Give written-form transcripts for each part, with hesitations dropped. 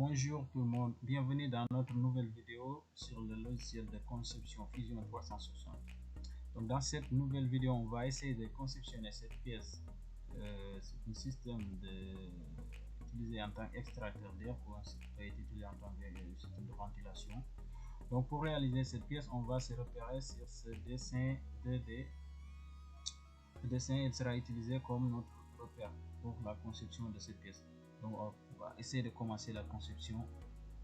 Bonjour tout le monde, bienvenue dans notre nouvelle vidéo sur le logiciel de conception Fusion 360. Donc dans cette nouvelle vidéo, on va essayer de conceptionner cette pièce. C'est un système utilisé en tant qu'extracteur d'air ou peut être utilisé en tant que système de ventilation. Donc pour réaliser cette pièce, on va se repérer sur ce dessin 2D. Le dessin il sera utilisé comme notre repère pour la conception de cette pièce. Donc on va essayer de commencer la conception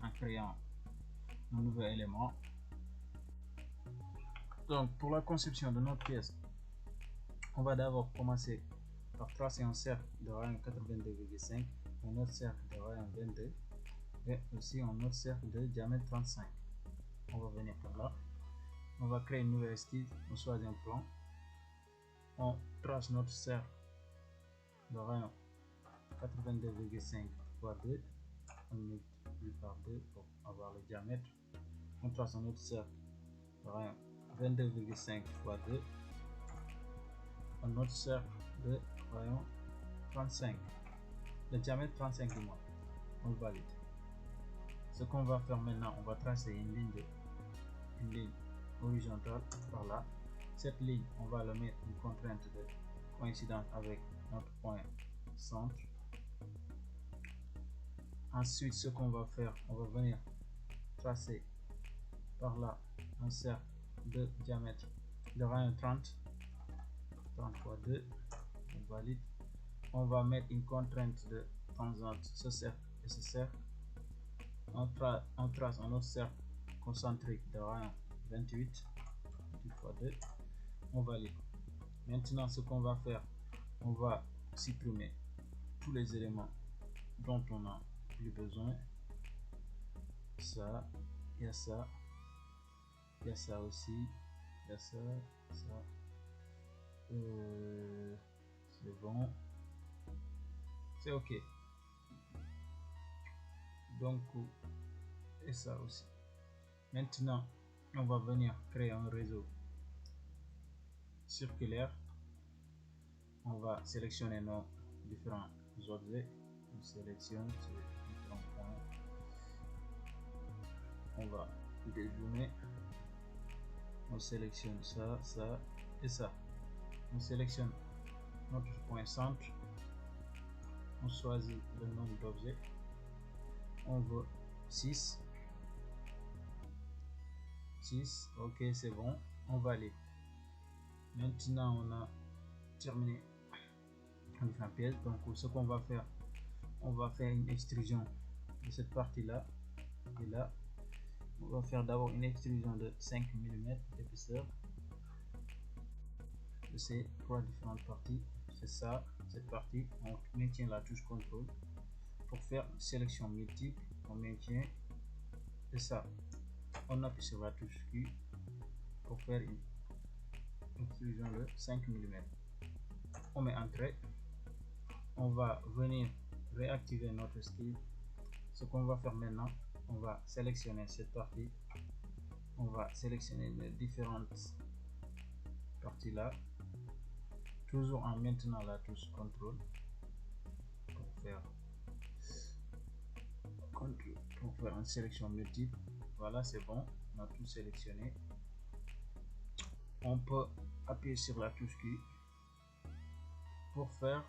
en créant un nouvel élément. Donc pour la conception de notre pièce, on va d'abord commencer par tracer un cercle de rayon 82,5, un autre cercle de rayon 22 et aussi un autre cercle de diamètre 35. On va venir par là, on va créer une nouvelle esquisse, on choisit un plan, on trace notre cercle de rayon 82,5 fois 2, on multiplie par 2 pour avoir le diamètre. On trace un autre cercle de rayon 22,5 fois 2, un autre cercle de rayon 35, le diamètre 35 du moins. On le valide. Ce qu'on va faire maintenant, on va tracer une ligne horizontale par là. Cette ligne, on va le mettre une contrainte de coïncidence avec notre point centre. Ensuite, ce qu'on va faire, on va venir tracer par là un cercle de diamètre de rayon 30 fois 2, on valide. On va mettre une contrainte de tangente ce cercle et ce cercle. On trace un autre cercle concentrique de rayon 28 fois 2, on valide. Maintenant, ce qu'on va faire, on va supprimer tous les éléments dont on a plus besoin. Ça, il y a ça, il y a ça aussi, il y a ça, ça. C'est bon, c'est ok. Donc, et ça aussi. Maintenant, on va venir créer un réseau circulaire. On va sélectionner nos différents objets. On sélectionne ces différents points. On va dézoomer. On sélectionne ça, ça et ça. On sélectionne notre point centre. On choisit le nombre d'objets. On veut 6. 6, ok, c'est bon. On valide. Maintenant, on a terminé la pièce. Donc, ce qu'on va faire, on va faire une extrusion de cette partie-là et là. On va faire d'abord une extrusion de 5 mm d'épaisseur de ces trois différentes parties. C'est ça, cette partie. On maintient la touche contrôle pour faire une sélection multiple. On maintient, c'est ça. On appuie sur la touche Q pour faire une extrusion de 5 mm. On met entrée. On va venir réactiver notre esquisse. Ce qu'on va faire maintenant, on va sélectionner cette partie. On va sélectionner les différentes parties là, toujours en maintenant la touche contrôle pour faire une sélection multiple. Voilà, c'est bon, on a tout sélectionné. On peut appuyer sur la touche Q pour faire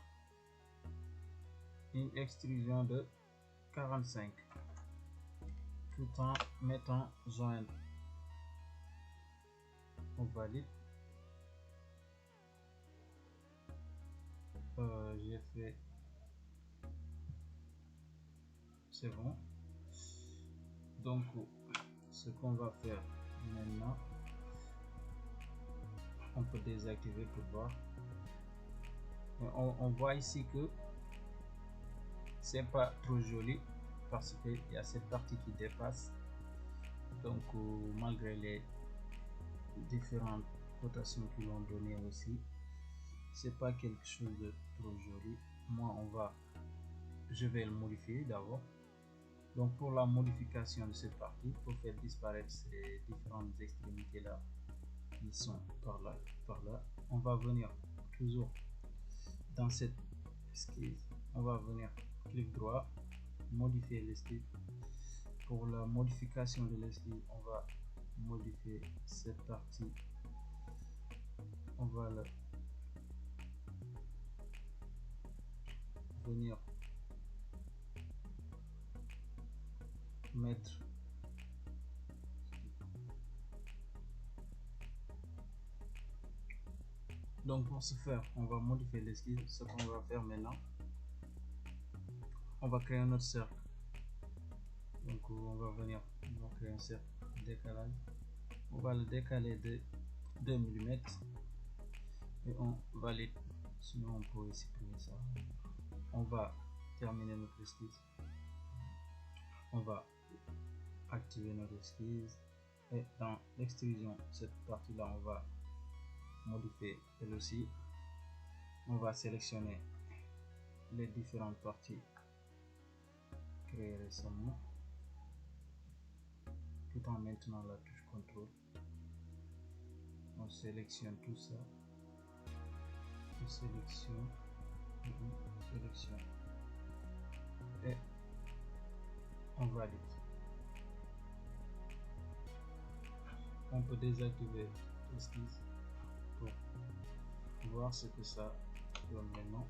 une extrusion de 45 tout en mettant joindre. On valide. J'ai fait, c'est bon. Donc ce qu'on va faire maintenant, on peut désactiver pour voir. On voit ici que c'est pas trop joli parce qu'il y a cette partie qui dépasse. Donc malgré les différentes cotations qu'ils ont donné aussi, c'est pas quelque chose de trop joli. Moi je vais le modifier d'abord. Donc pour la modification de cette partie, pour faire disparaître ces différentes extrémités là qui sont par là, on va venir toujours dans cette esquisse, on va venir clic droit, modifier le style. Pour la modification de le style, on va modifier cette partie. On va venir mettre donc pour ce faire, on va modifier le style. Ce qu'on va faire maintenant, on va créer un autre cercle. Donc on va venir, on va créer un cercle décalage. On va le décaler de 2 mm et on valide. Sinon on pourrait supprimer ça. On va terminer notre esquisse. On va activer notre esquisse et dans l'extrusion, cette partie là on va modifier elle aussi. On va sélectionner les différentes parties créées récemment tout en maintenant la touche contrôle. On sélectionne tout ça, on sélectionne et on valide. On peut désactiver l'esquisse pour voir ce que ça donne maintenant.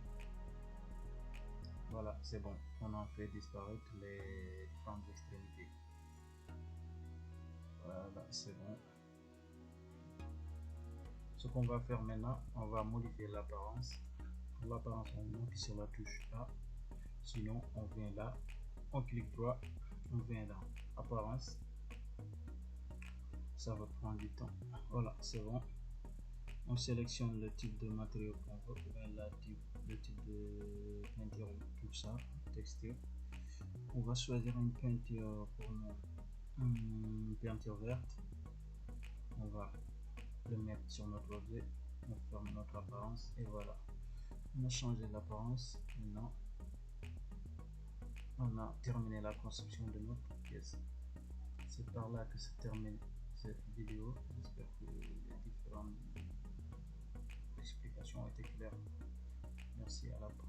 Voilà, c'est bon, on en fait disparaître les différentes extrémités. Voilà, c'est bon. Ce qu'on va faire maintenant, on va modifier l'apparence. Pour l'apparence, on appuie sur la touche A. Sinon, on vient là, on clique droit, on vient dans apparence. Ça va prendre du temps. Voilà, c'est bon. On sélectionne le type de matériau qu'on veut, le type de peinture, tout ça, texture. On va choisir une peinture pour nous, une peinture verte. On va le mettre sur notre objet, on ferme notre apparence et voilà. On a changé l'apparence. Maintenant, on a terminé la conception de notre pièce. C'est par là que se termine cette vidéo. J'espère que les différentes explications ont été claires. Merci, à la prochaine.